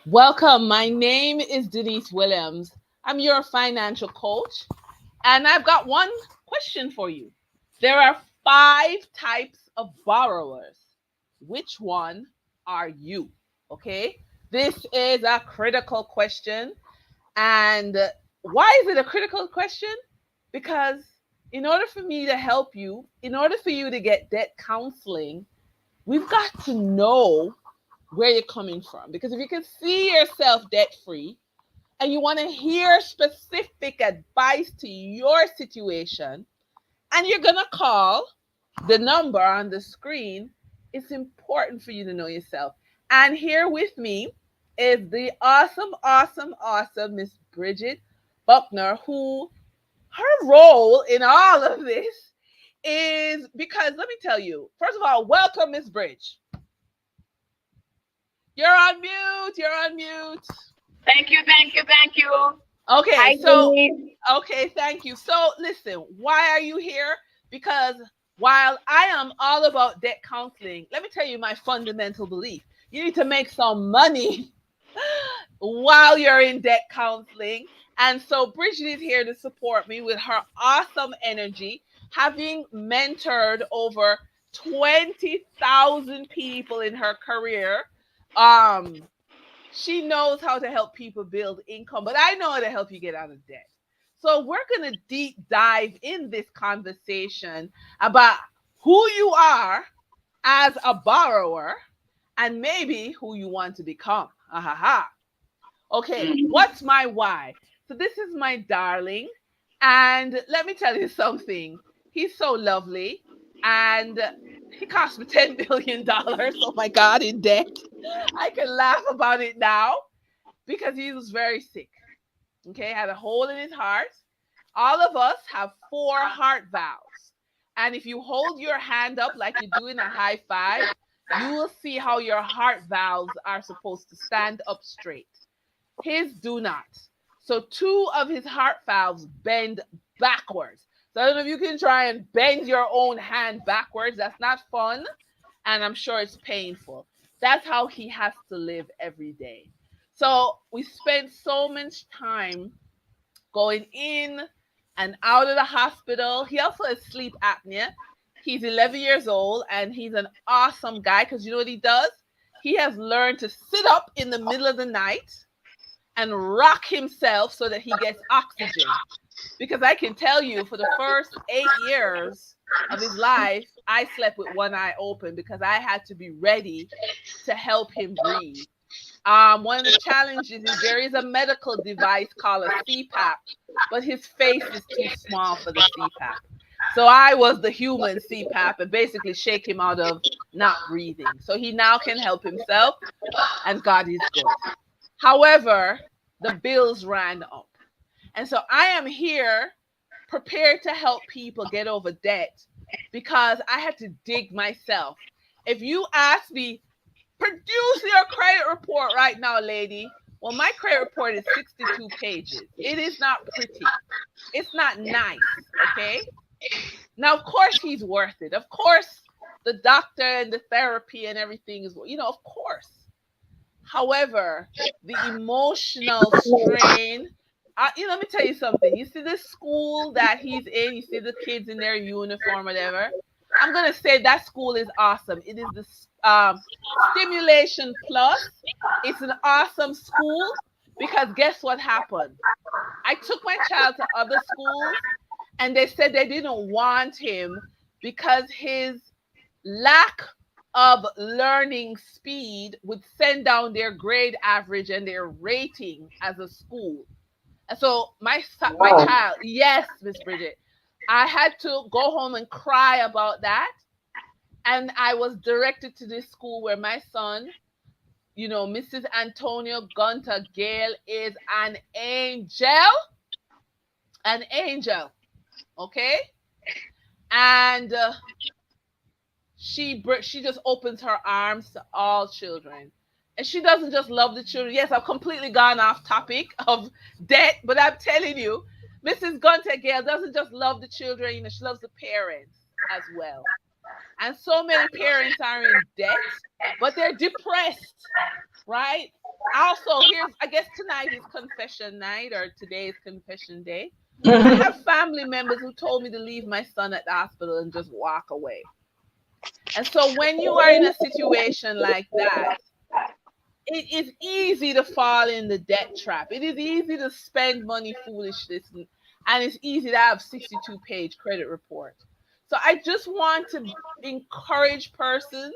Welcome. My name is Denise Williams. I'm your financial coach, and I've got one question for you. There are five types of borrowers. Which one are you? Okay. This is a critical question. And why is it a critical question? Because in order for me to help you, in order for you to get debt counseling, we've got to know where you're coming from. Because if you can see yourself debt free and you want to hear specific advice to your situation, and you're going to call the number on the screen, it's important for you to know yourself. And here with me is the awesome Miss Bridget Buckner, who her role in all of this is because let me tell you, first of all, welcome, Miss Bridge. You're on mute. You're on mute. Thank you. Okay, Hi, so Denise. okay, thank you. So listen, why are you here? Because while I am all about debt counseling, let me tell you my fundamental belief. You need to make some money while you're in debt counseling. And so Bridget is here to support me with her awesome energy, having mentored over 20,000 people in her career. Um, she knows how to help people build income, but I know how to help you get out of debt. So we're going to deep dive in this conversation about who you are as a borrower and maybe who you want to become. Ha. Okay, what's my why? So this is my darling, and let me tell you something. He's so lovely, and he cost me $10 billion. Oh my God, in debt. I can laugh about it now because he was very sick. Okay, had a hole in his heart. All of us have four heart valves. And if you hold your hand up like you do in a high five, you will see how your heart valves are supposed to stand up straight. His do not. So two of his heart valves bend backwards. So I don't know if you can try and bend your own hand backwards. That's not fun. And I'm sure it's painful. That's how he has to live every day. So we spent so much time going in and out of the hospital. He also has sleep apnea. He's 11 years old and he's an awesome guy because you know what he does? He has learned to sit up in the middle of the night and rock himself so that he gets oxygen. Because I can tell you, for the first 8 years of his life, I slept with one eye open because I had to be ready to help him breathe. One of the challenges is there is a medical device called a CPAP, but his face is too small for the CPAP. So I was the human CPAP and basically shake him out of not breathing. So he now can help himself, and God is good. However, the bills ran up. And so I am here prepared to help people get over debt because I had to dig myself. If you ask me, produce your credit report right now, lady. Well, my credit report is 62 pages. It is not pretty. It's not nice, okay? Now, of course, he's worth it. Of course, the doctor and the therapy and everything is, of course. However, the emotional strain, let me tell you something. You see the school that he's in, you see the kids in their uniform, whatever. I'm going to say that school is awesome. It is the Stimulation Plus. It's an awesome school because guess what happened? I took my child to other schools and they said they didn't want him because his lack of learning speed would send down their grade average and their rating as a school. And so my Wow. child, yes, Miss Bridget, I had to go home and cry about that. And I was directed to this school where my son, Mrs. Antonio Gunter Gale is an angel, okay? And she just opens her arms to all children. And she doesn't just love the children. Yes, I've completely gone off topic of debt, but I'm telling you, Mrs. Gunter Gale doesn't just love the children, she loves the parents as well. And so many parents are in debt, but they're depressed, right? Also, here's, I guess tonight is confession night, or today is confession day. I have family members who told me to leave my son at the hospital and just walk away. And so when you are in a situation like that, it is easy to fall in the debt trap. It is easy to spend money foolishly, and it's easy to have 62-page credit report. So I just want to encourage persons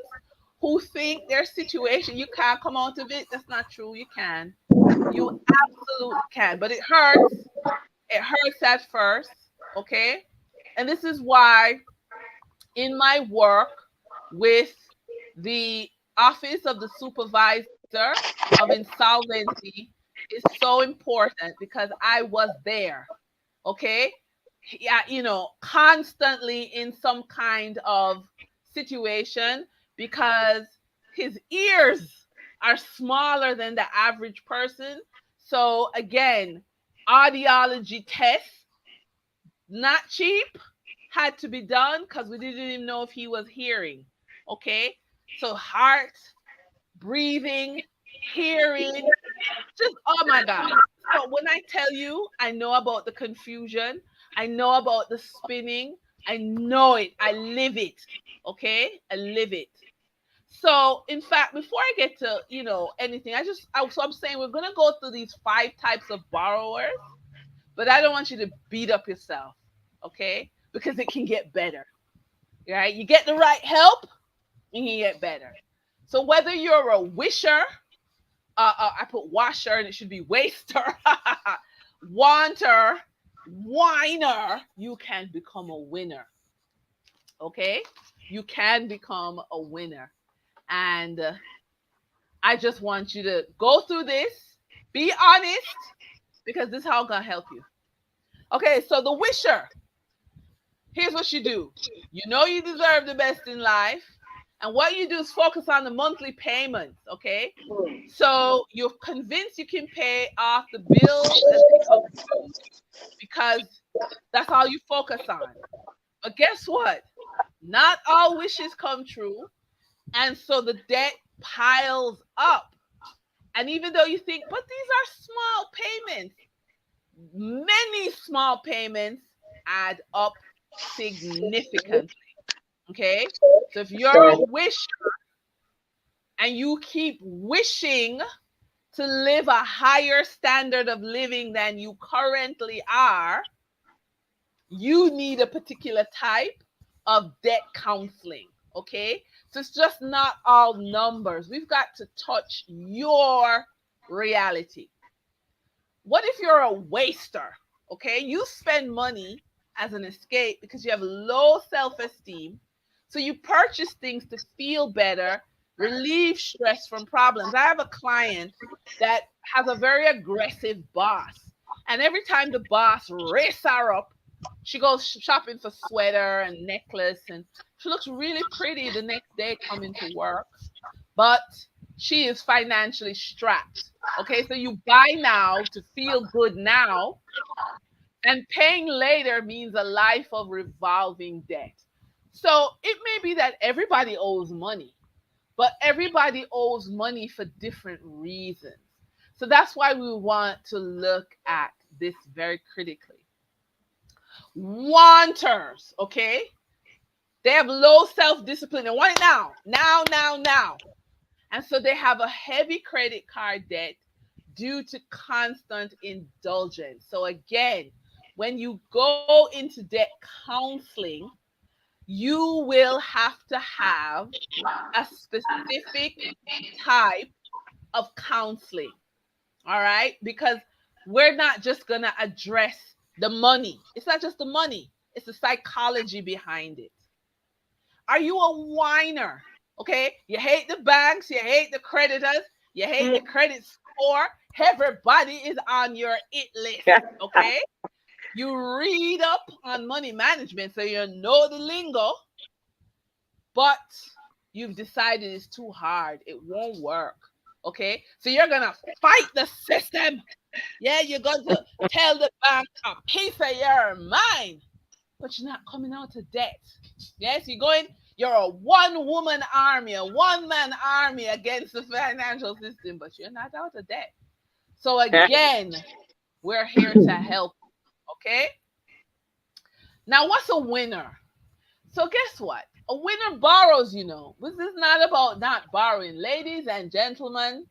who think their situation, you can't come out of it. That's not true. You can. You absolutely can. But it hurts. It hurts at first. Okay. And this is why in my work with the Office of the Supervisor of Insolvency is so important because I was there. Okay. Yeah, constantly in some kind of situation because his ears are smaller than the average person. So again, audiology tests, not cheap, had to be done because we didn't even know if he was hearing. Okay. So heart, breathing, hearing, just oh my God. So when I tell you, I know about the confusion, I know about the spinning, I know it, I live it. Okay, I live it. So in fact, before I get to anything, so I'm saying we're gonna go through these 5 types of borrowers, but I don't want you to beat up yourself, okay? Because it can get better, right? You get the right help, you can get better. So whether you're a wisher, I put washer and it should be waster, wanter, whiner, you can become a winner. Okay? You can become a winner. And I just want you to go through this, be honest, because this is how I'm going to help you. Okay, so the wisher, here's what you do. You know you deserve the best in life. And what you do is focus on the monthly payments, okay? So you're convinced you can pay off the bills as they come through because that's all you focus on. But guess what? Not all wishes come true. And so the debt piles up. And even though you think, but these are small payments, many small payments add up significantly. Okay? So if you're a wisher and you keep wishing to live a higher standard of living than you currently are, you need a particular type of debt counseling. Okay? So it's just not all numbers. We've got to touch your reality. What if you're a waster? Okay? You spend money as an escape because you have low self esteem. So you purchase things to feel better, relieve stress from problems. I have a client that has a very aggressive boss. And every time the boss races her up, she goes shopping for sweater and necklace, and she looks really pretty the next day coming to work. But she is financially strapped. Okay, so you buy now to feel good now, and paying later means a life of revolving debt. So it may be that everybody owes money, but everybody owes money for different reasons. So that's why we want to look at this very critically. Wanters, okay? They have low self discipline and want it now, now, now, now. And so they have a heavy credit card debt due to constant indulgence. So, again, when you go into debt counseling, you will have to have a specific type of counseling. All right? Because we're not just going to address the money. It's not just the money, it's the psychology behind it. Are you a whiner? Okay? You hate the banks, you hate the creditors, you hate the credit score. Everybody is on your it list. Okay? You read up on money management so you know the lingo, but you've decided it's too hard. It won't work. Okay? So you're going to fight the system. Yeah, you're going to tell the bank a piece of your mind, but you're not coming out of debt. Yes, You're a one woman army, a one man army against the financial system, but you're not out of debt. So, again, we're here to help. Okay. Now, what's a winner? So, guess what? A winner borrows, This is not about not borrowing. Ladies and gentlemen,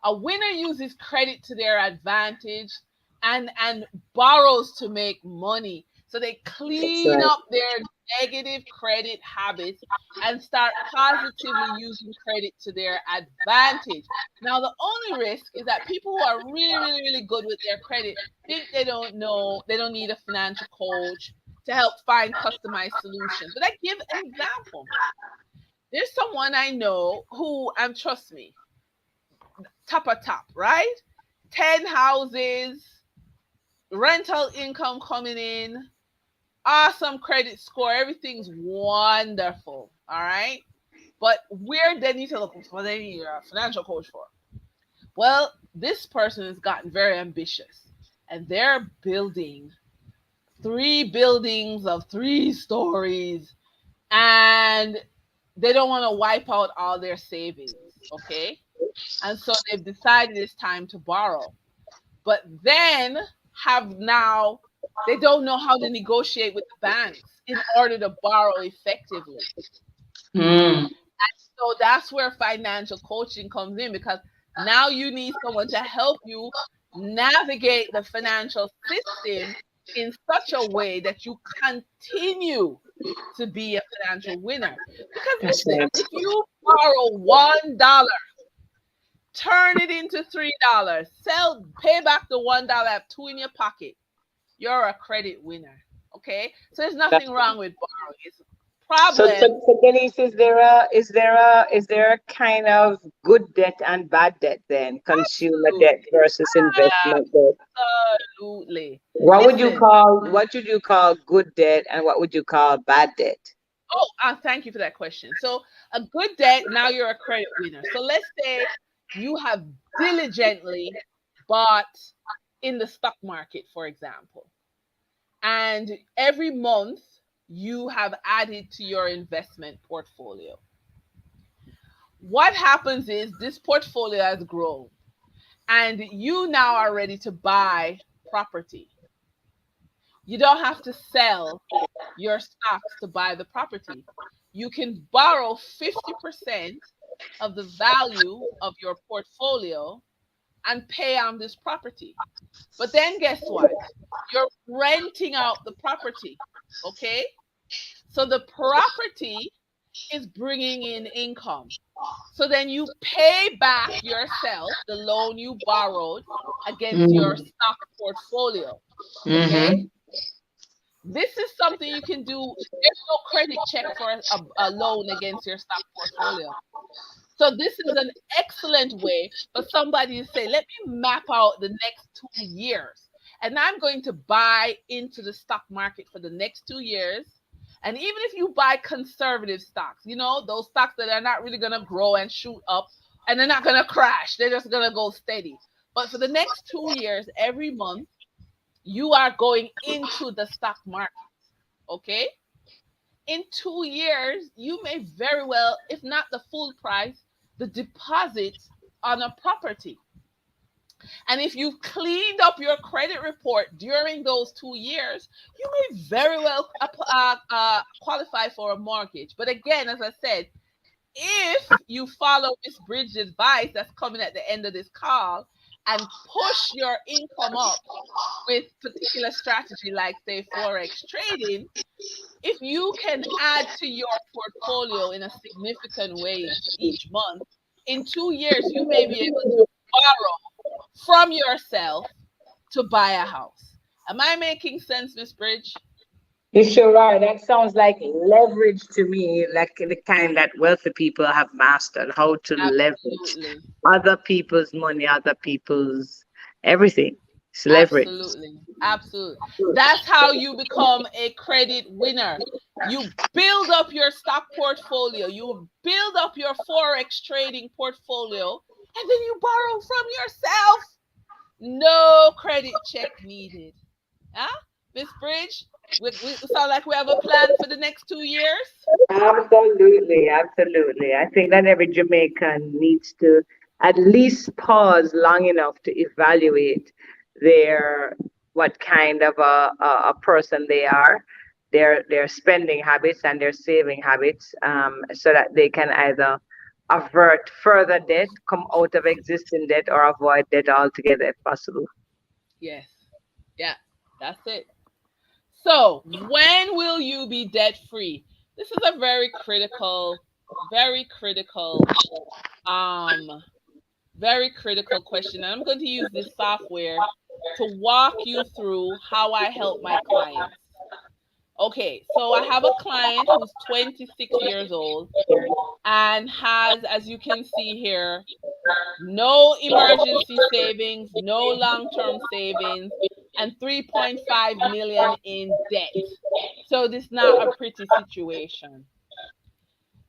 a winner uses credit to their advantage and borrows to make money. So they That's clean right. up their negative credit habits and start positively using credit to their advantage. Now, the only risk is that people who are really, really, really good with their credit think they don't know, they don't need a financial coach to help find customized solutions. But I give an example. There's someone I know who, and trust me, top of top, right? 10 houses, rental income coming in, awesome credit score, everything's wonderful. All right. But where they need to look for, they need a financial coach for. Well, this person has gotten very ambitious and they're building 3 buildings of 3 stories, and they don't want to wipe out all their savings. Okay. And so they've decided it's time to borrow. But then have now they don't know how to negotiate with the banks in order to borrow effectively. Mm. So that's where financial coaching comes in, because now you need someone to help you navigate the financial system in such a way that you continue to be a financial winner. Because That's listen, right. if you borrow $1, turn it into $3, pay back the $1, have two in your pocket, you're a credit winner. Okay, so there's nothing That's wrong with borrowing. It's a so, so, problem. so Denise, is there a kind of good debt and bad debt then? Consumer Absolutely. debt versus investment debt. Absolutely. What would you Listen. call good debt and what would you call bad debt? Oh, thank you for that question. So, a good debt, now you're a credit winner. So, let's say you have diligently bought in the stock market, for example, and every month you have added to your investment portfolio. What happens is this portfolio has grown, and you now are ready to buy property. You don't have to sell your stocks to buy the property. You can borrow 50% of the value of your portfolio and pay on this property. But then guess what? You're renting out the property. Okay? So the property is bringing in income. So then you pay back yourself the loan you borrowed against your Mm. stock portfolio. Okay? Mm-hmm. This is something you can do. There's no credit check for a loan against your stock portfolio. So this is an excellent way for somebody to say, let me map out the next 2 years. And I'm going to buy into the stock market for the next 2 years. And even if you buy conservative stocks, those stocks that are not really going to grow and shoot up and they're not going to crash, they're just going to go steady. But for the next 2 years, every month, you are going into the stock market. Okay? In 2 years, you may very well, if not the full price, the deposit on a property. And if you've cleaned up your credit report during those 2 years, you may very well qualify for a mortgage. But again, as I said, if you follow Miss Bridges' advice that's coming at the end of this call and push your income up with particular strategy like say forex trading, if you can add to your portfolio in a significant way each month, in 2 years you may be able to borrow from yourself to buy a house. Am I making sense, Miss Bridge? You sure are. That sounds like leverage to me, like the kind that wealthy people have mastered, how to leverage Absolutely. other people's money, other people's everything. It's leverage. Absolutely. Absolutely. That's how you become a credit winner. You build up your stock portfolio, you build up your forex trading portfolio, and then you borrow from yourself. No credit check needed. Huh? Miss Bridge? We sound like we have a plan for the next 2 years. Absolutely, absolutely. I think that every Jamaican needs to at least pause long enough to evaluate their what kind of a person they are, their spending habits and their saving habits, so that they can either avert further debt, come out of existing debt, or avoid debt altogether if possible. Yes. Yeah, that's it. So, when will you be debt free? This is a very critical, um, very critical question. And I'm going to use this software to walk you through how I help my clients. Okay, so I have a client who's 26 years old and has, as you can see here, no emergency savings, no long-term savings, and 3.5 million in debt. So this is not a pretty situation.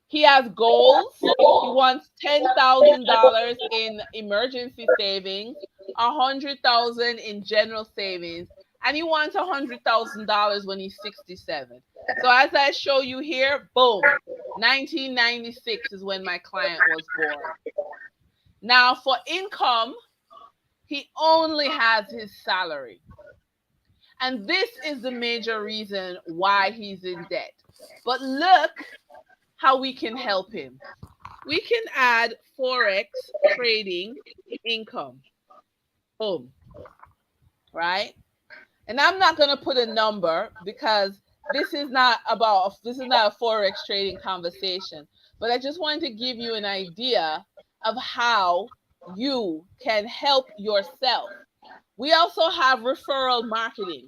He has goals. He wants $10,000 in emergency savings, 100,000 in general savings, and he wants $100,000 when he's 67. So as I show you here, boom, 1996 is when my client was born. Now for income, he only has his salary. And this is the major reason why he's in debt. But look how we can help him. We can add Forex trading income. Boom, right? And I'm not going to put a number because this is not a Forex trading conversation, but I just wanted to give you an idea of how you can help yourself. We also have referral marketing,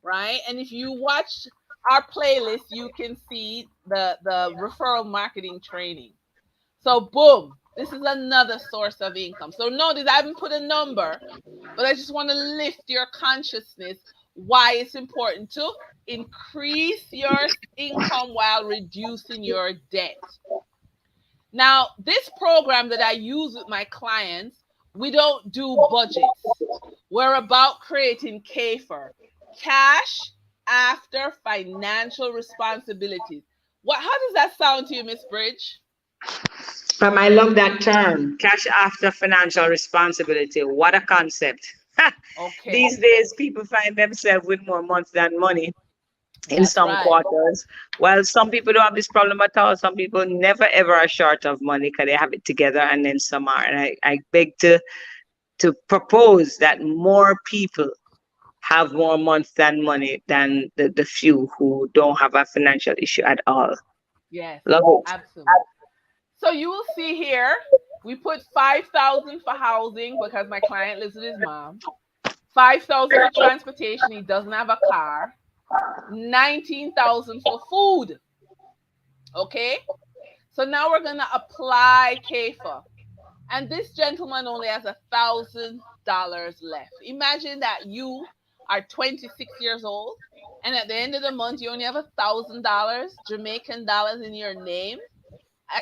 right? And if you watch our playlist, you can see the referral marketing training. So boom, this is another source of income. So notice I haven't put a number, but I just want to lift your consciousness why it's important to increase your income while reducing your debt. Now, this program that I use with my clients, we don't do budgets. We're about creating CAFR, cash after financial responsibilities. How does that sound to you, Miss Bridge? I love that term, cash after financial responsibility. What a concept. These Okay, days, people find themselves with more months than money in that's some right. quarters. While some people don't have this problem at all, some people never ever are short of money because they have it together, and then some are. And I beg to propose that more people have more months than money than the few who don't have a financial issue at all. Yes, Love it. absolutely. So you will see here, we put 5,000 for housing because my client lives with his mom. 5,000 for transportation, he doesn't have a car. 19,000 for food. Okay? So now we're gonna apply CAFA. And this gentleman only has $1,000 left. Imagine that you are 26 years old and at the end of the month you only have $1,000 Jamaican dollars in your name.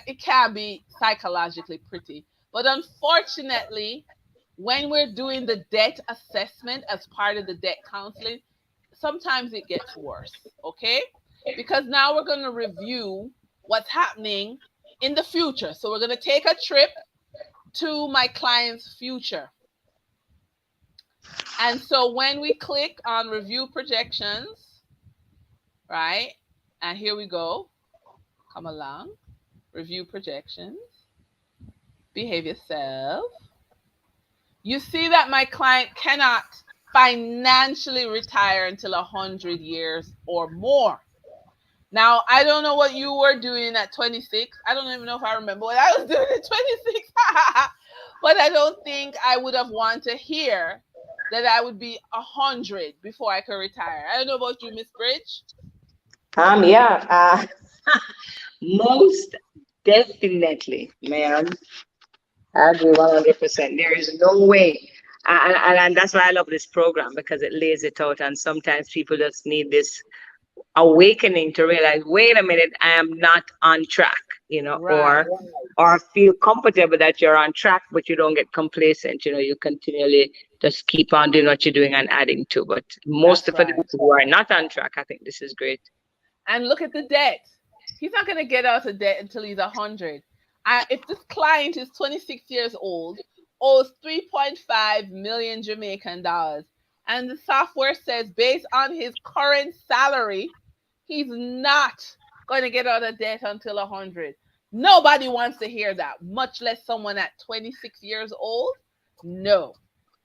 It can be psychologically pretty. But unfortunately, when we're doing the debt assessment as part of the debt counseling, sometimes it gets worse, okay? Because now we're going to review what's happening in the future. So we're going to take a trip to my client's future. And so when we click on review projections, right? And here we go. Come along. Review projections. Behave yourself. You see that my client cannot financially retire until 100 years or more. Now, I don't know what you were doing at 26. I don't even know if I remember what I was doing at 26. But I don't think I would have wanted to hear that I would be 100 before I could retire. I don't know about you, Miss Bridge. Yeah, most definitely, ma'am. I agree 100%. There is no way. And that's why I love this program because it lays it out. And sometimes people just need this awakening to realize, wait a minute, I am not on track, Right. or feel comfortable that you're on track, but you don't get complacent. You continually just keep on doing what you're doing and adding to. But most That's of the right. people who are not on track, I think this is great. And look at the debt. He's not going to get out of debt until he's 100. If this client is 26 years old, owes 3.5 million Jamaican dollars, and the software says based on his current salary, he's not going to get out of debt until 100. Nobody wants to hear that, much less someone at 26 years old. No,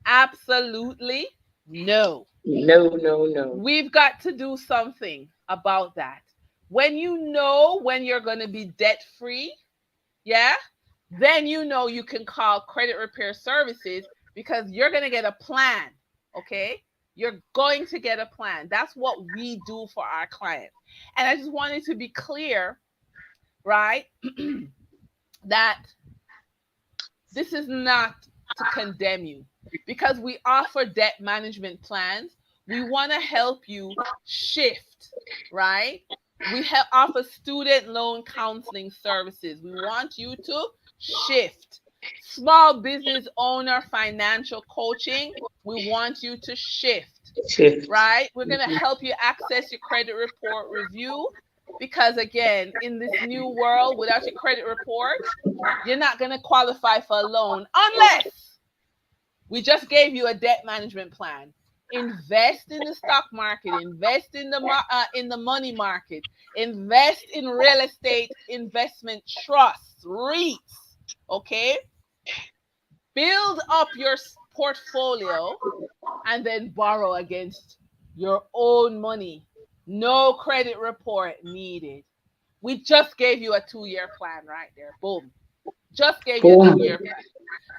absolutely no. No, no, no. We've got to do something about that. When you know when you're going to be debt free, yeah, then you know you can call credit repair services because you're going to get a plan. Okay. You're going to get a plan. That's what we do for our clients. And I just wanted to be clear, right? That this is not to condemn you because we offer debt management plans. We want to help you shift, right? We offer student loan counseling services. We want you to shift. Small business owner financial coaching. We want you to shift, Shift. right? We're going to help you access your credit report review because, again, in this new world, without your credit report, you're not going to qualify for a loan unless we just gave you a debt management plan. Invest in the stock market, invest in the money market, invest in real estate investment trusts, REITs, okay? Build up your portfolio and then borrow against your own money. No credit report needed. We just gave you a 2-year plan right there. Boom. Just gave you a Boom. 2-year plan.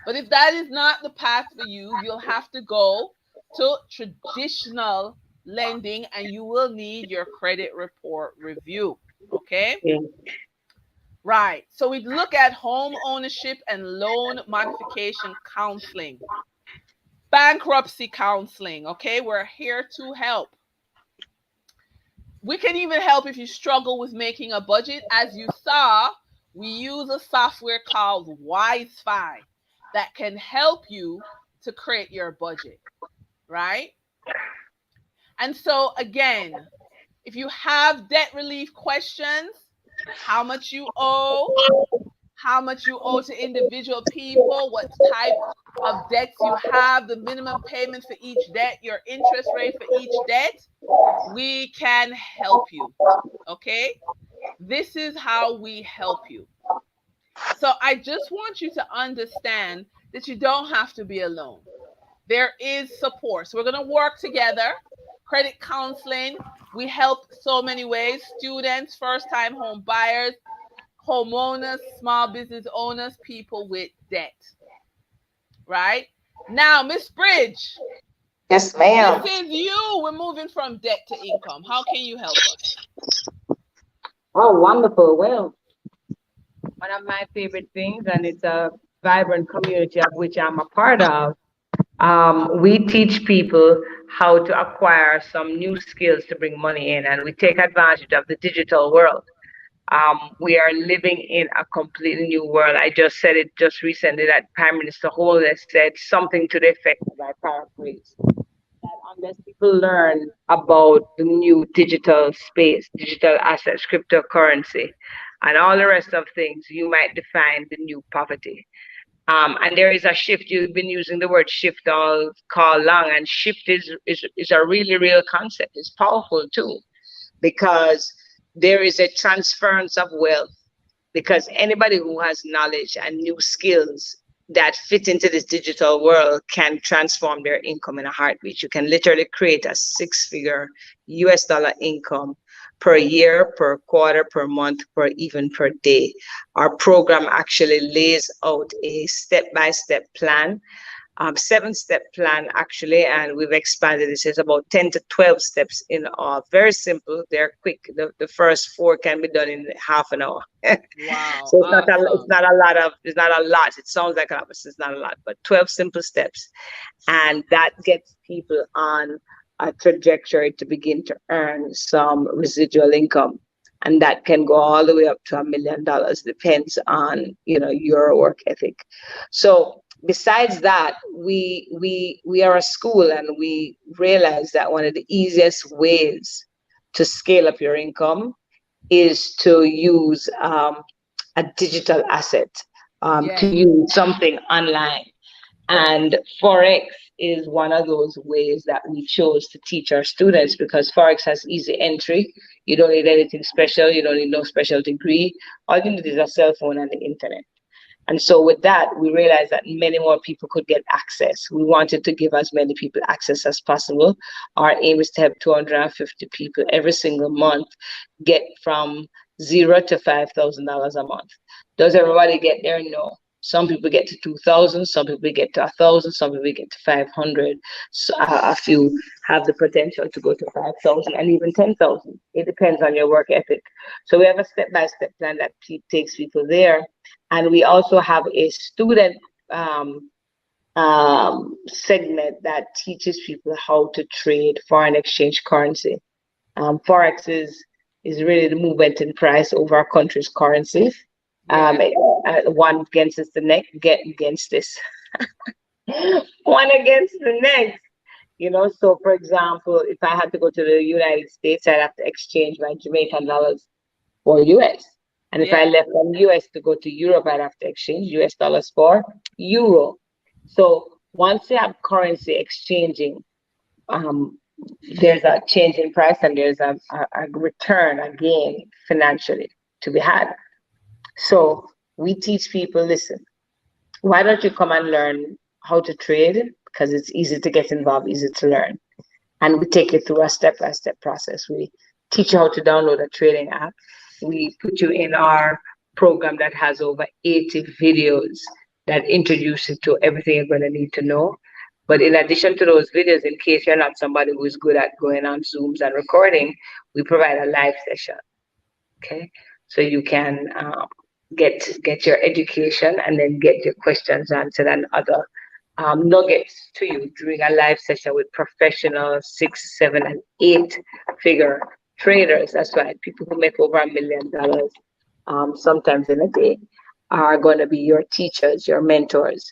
But if that is not the path for you, you'll have to go to traditional lending and you will need your credit report review. Okay? Yeah. Right. So we look at home ownership and loan modification counseling, bankruptcy counseling. Okay? We're here to help. We can even help if you struggle with making a budget. As you saw, we use a software called Wisefy that can help you to create your budget, right? And so, again, if you have debt relief questions, how much you owe, to individual people, what type of debts you have, the minimum payment for each debt, your interest rate for each debt, we can help you. Okay? This is how we help you. So I just want you to understand that you don't have to be alone. There is support. So we're going to work together. Credit counseling, we help so many ways. Students, first-time home buyers, homeowners, small business owners, people with debt. Right? Now, Miss Bridge, Yes, this ma'am. is you. We're moving from debt to income. How can you help us? Oh, wonderful. Well, one of my favorite things, and it's a vibrant community of which I'm a part of. We teach people how to acquire some new skills to bring money in, and we take advantage of the digital world. We are living in a completely new world. I just said it just recently that Prime Minister Holness said something to the effect, as I paraphrase, that unless people learn about the new digital space, digital assets, cryptocurrency, and all the rest of things, you might define the new poverty. And there is a shift. You've been using the word shift all call long, and shift is a really real concept. It's powerful too, because there is a transference of wealth. Because anybody who has knowledge and new skills that fit into this digital world can transform their income in a heartbeat. You can literally create a 6-figure US dollar income per year, per quarter, per month, per even per day. Our program actually lays out a step-by-step plan, 7-step plan actually, and we've expanded this. It's about 10 to 12 steps in all. Very simple. They're quick. The first 4 can be done in half an hour. Wow, So it's awesome. not a lot of, it's not a lot. It sounds like a lot, but it's not a lot. But 12 simple steps, and that gets people on a trajectory to begin to earn some residual income, and that can go all the way up to $1 million. Depends on your work ethic. So besides that, we are a school, and we realize that one of the easiest ways to scale up your income is to use a digital asset, to Yes. use something online. And Forex is one of those ways that we chose to teach our students, because Forex has easy entry. You don't need anything special. You don't need no special degree. All you need is a cell phone and the internet. And so with that, we realized that many more people could get access. We wanted to give as many people access as possible. Our aim is to have 250 people every single month get from zero to $5,000 a month. Does everybody get there? No. Some people get to 2,000, some people get to 1,000, some people get to 500. So, a few have the potential to go to 5,000 and even 10,000. It depends on your work ethic. So we have a step-by-step plan that takes people there, and we also have a student um, segment that teaches people how to trade foreign exchange currency. Forex is really the movement in price over our country's currencies. Yes. One against the next, get against this, one against the next. So for example, if I had to go to the United States, I'd have to exchange my Jamaican dollars for US. And if I Yes. left from US to go to Europe, I'd have to exchange US dollars for euro. So once you have currency exchanging, um, there's a change in price, and there's a return, a gain financially to be had. So we teach people, listen, why don't you come and learn how to trade? Because it's easy to get involved, easy to learn. And we take you through a step-by-step process. We teach you how to download a trading app. We put you in our program that has over 80 videos that introduce you to everything you're going to need to know. But in addition to those videos, in case you're not somebody who is good at going on Zooms and recording, we provide a live session. Okay, so you can get your education and then get your questions answered and other nuggets to you during a live session with professional 6, 7, and 8 figure traders. That's right, people who make over $1 million, sometimes in a day, are going to be your teachers, your mentors.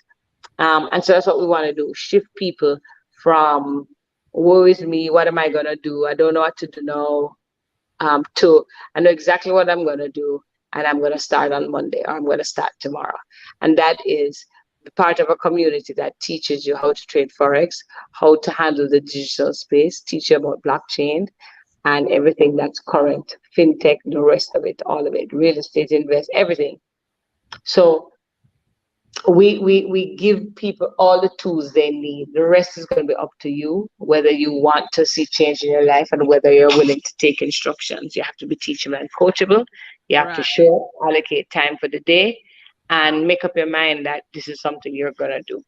And so that's what we want to do: shift people from woe is me, what am I going to do? I don't know what to do now, to I know exactly what I'm going to do, and I'm going to start on Monday, or I'm going to start tomorrow. And that is part of a community that teaches you how to trade Forex, how to handle the digital space, teach you about blockchain and everything that's current, fintech, the rest of it, all of it, real estate, invest, everything. So we give people all the tools they need. The rest is going to be up to you, whether you want to see change in your life and whether you're willing to take instructions. You have to be teachable and coachable. You have to Right. show up, allocate time for the day, and make up your mind that this is something you're going to do.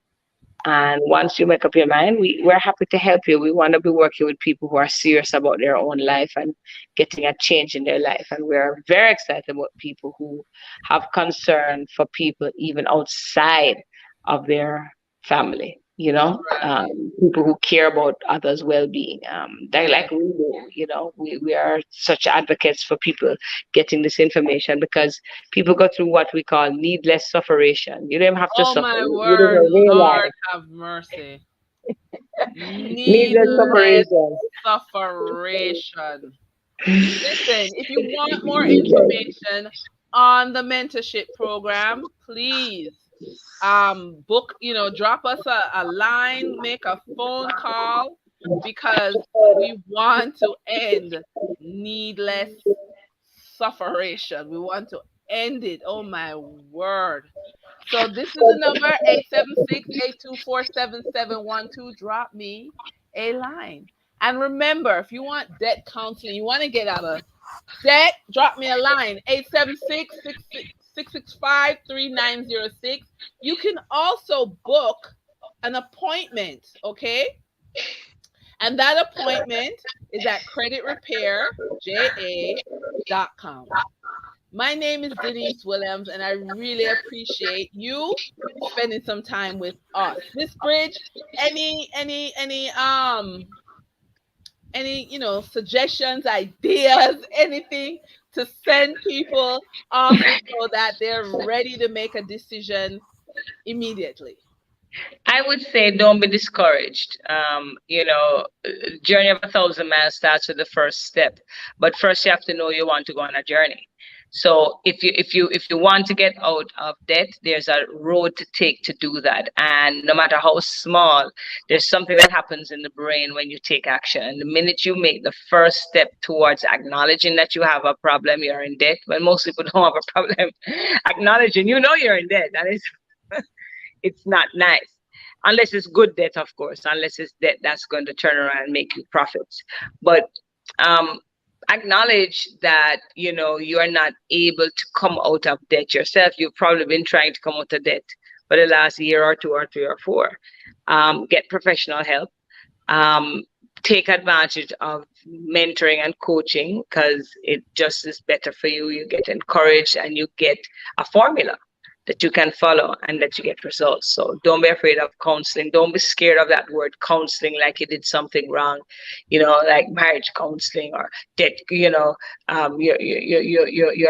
And once you make up your mind, we're happy to help you. We want to be working with people who are serious about their own life and getting a change in their life. And we're very excited about people who have concern for people even outside of their family, Right. people who care about others' well being. Yes. Like we do, we are such advocates for people getting this information, because people go through what we call needless sufferation. You don't have to Oh suffer, my you don't word, even realize. Lord have mercy. Needless Needless separation. sufferation. Listen, if you want more Needless. information on the mentorship program, please book, drop us a line, make a phone call, because we want to end needless sufferation. We want to end it. Oh my word. So this is the number 876-824-7712. Drop me a line. And remember, if you want debt counseling, you want to get out of debt, drop me a line, 876-665-3906. You can also book an appointment, okay? And that appointment is at creditrepairja.com. My name is Denise Williams, and I really appreciate you spending some time with us. Miss Bridge, any suggestions, ideas, anything to send people off with so that they're ready to make a decision immediately? I would say don't be discouraged. Journey of 1,000 miles starts with the first step, but first you have to know you want to go on a journey. So if you want to get out of debt, there's a road to take to do that. And no matter how small, there's something that happens in the brain when you take action. And the minute you make the first step towards acknowledging that you have a problem, you're in debt. When most people don't have a problem, acknowledging you're in debt, and it's not nice. Unless it's good debt, of course, unless it's debt that's going to turn around and make you profits. But um, acknowledge that you are not able to come out of debt yourself. You've probably been trying to come out of debt for the last year or two or three or four. Get professional help. um, Take advantage of mentoring and coaching, because it just is better for you. You get encouraged and you get a formula that you can follow and that you get results. So don't be afraid of counseling. Don't be scared of that word counseling like you did something wrong, like marriage counseling or that, you're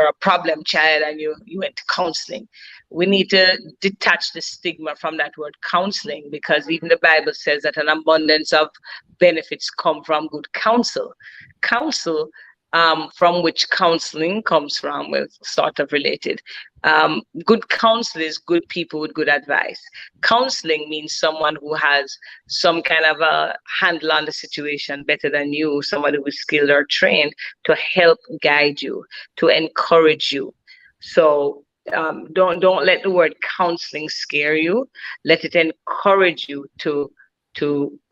a problem child and you went to counseling. We need to detach the stigma from that word counseling, because even the Bible says that an abundance of benefits come from good counsel. Counsel, from which counseling comes from, is sort of related. Good counsel is good people with good advice. Counseling means someone who has some kind of a handle on the situation better than you, somebody who is skilled or trained to help guide you, to encourage you. So don't let the word counseling scare you. Let it encourage you to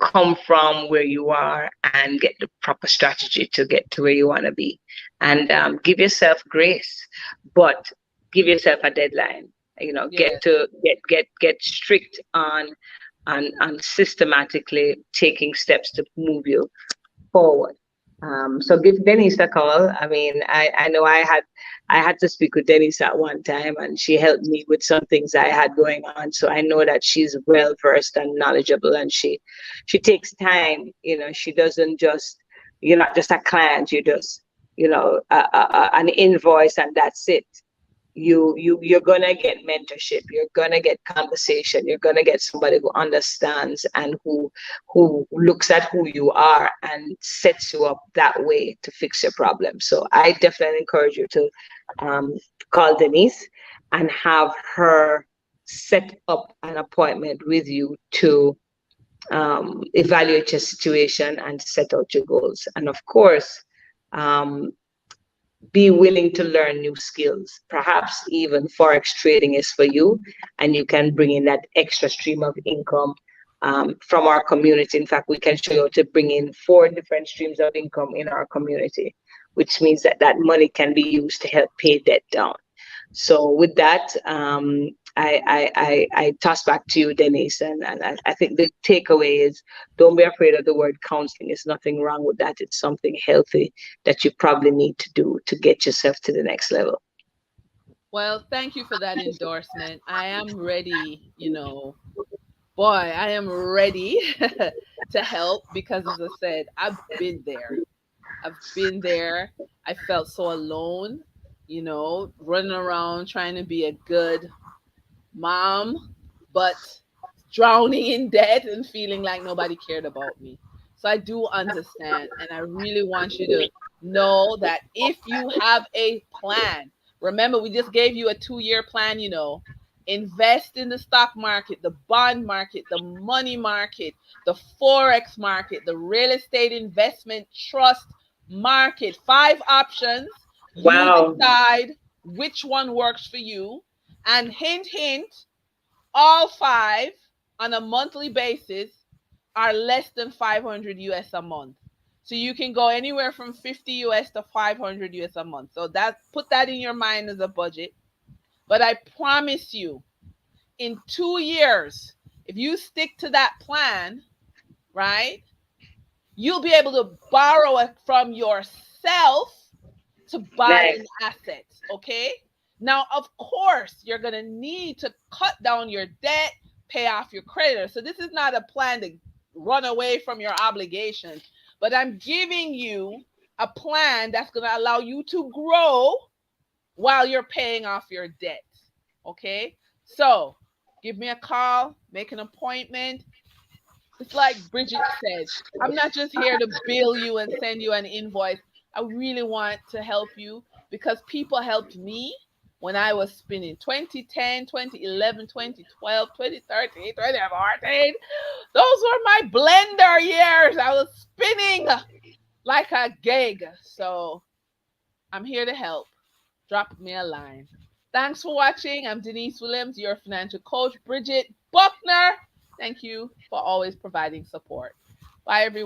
come from where you are and get the proper strategy to get to where you want to be. And give yourself grace, but give yourself a deadline. Yes. Get strict on systematically taking steps to move you forward. So give Denise a call. I mean, I know I had to speak with Denise at one time, and she helped me with some things I had going on. So I know that she's well versed and knowledgeable, and she takes time. She doesn't just, you're not just a client. You just, an invoice and that's it. You're gonna get mentorship, you're gonna get conversation, you're gonna get somebody who understands and who looks at who you are and sets you up that way to fix your problem. So I definitely encourage you to um, call Denise and have her set up an appointment with you to evaluate your situation and set out your goals. And of course, um, be willing to learn new skills. Perhaps even Forex trading is for you, and you can bring in that extra stream of income from our community. In fact, we can show you how to bring in 4 different streams of income in our community, which means that that money can be used to help pay debt down. So with that, I toss back to you, Denise, and I think the takeaway is don't be afraid of the word counseling. There's nothing wrong with that. It's something healthy that you probably need to do to get yourself to the next level. Well, thank you for that endorsement. I am ready, boy, I am ready to help because, as I said, I've been there. I've been there. I felt so alone, running around trying to be a good mom, but drowning in debt and feeling like nobody cared about me. So I do understand. And I really want you to know that if you have a plan, remember, we just gave you a 2 year plan, invest in the stock market, the bond market, the money market, the Forex market, the real estate investment trust market. 5 options. You Wow. decide which one works for you. And hint, hint, all 5 on a monthly basis are less than 500 US a month. So you can go anywhere from 50 US to 500 US a month. So that, put that in your mind as a budget. But I promise you, in 2 years, if you stick to that plan, right, you'll be able to borrow it from yourself to buy Nice. an asset. Okay. Now, of course, you're going to need to cut down your debt, pay off your creditor. So, this is not a plan to run away from your obligations, but I'm giving you a plan that's going to allow you to grow while you're paying off your debt. Okay. So, Give me a call, make an appointment. It's like Bridget said, I'm not just here to bill you and send you an invoice. I really want to help you because people helped me when I was spinning 2010, 2011, 2012, 2013, 2014. Those were my blender years. I was spinning like a gig. So I'm here to help. Drop me a line. Thanks for watching. I'm Denise Williams, your financial coach. Bridget Buckner, thank you for always providing support. Bye, everyone.